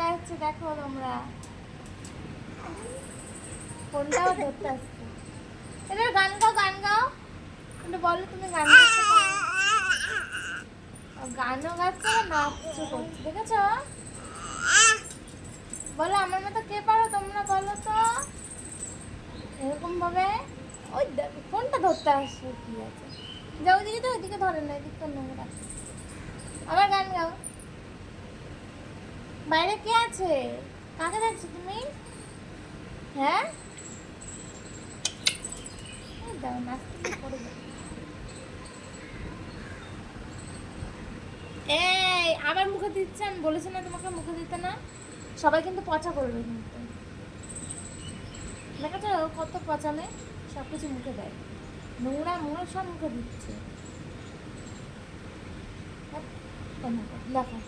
যাচ্ছে দেখো তোমরা, ফোনটাও ধরতে আসছে। এটা গান গাও, গান গাও, এটা বলো তুমি গান গাইতে পারো। গানও গাচ্ছে আর নাচও করছে, দেখেছ? বলো আমার মতো কে পারো তোমরা বলো তো, এরকম ভাবে। ওই ফোনটা ধরতে আসছে, কি আছে, যাও ওইদিকে, তো ওইদিকে ধরে না, এদিকে নোংরা। আবার গান গাও। বাইরে কে আছে? কাকে দেখছো তুমি? হ্যাঁ, দাও নাচতে পড়ে যাও। এই আবার মুখে দিচ্ছে, আমি বলেছি না তোমাকে মুখে দিতে না। সবাই কিন্তু পচা করবে কিন্তু, দেখেছো কত পচালে, সব কিছু মুখে দেয়, নোংরা মোংরা সব মুখে দিচ্ছে। দেখো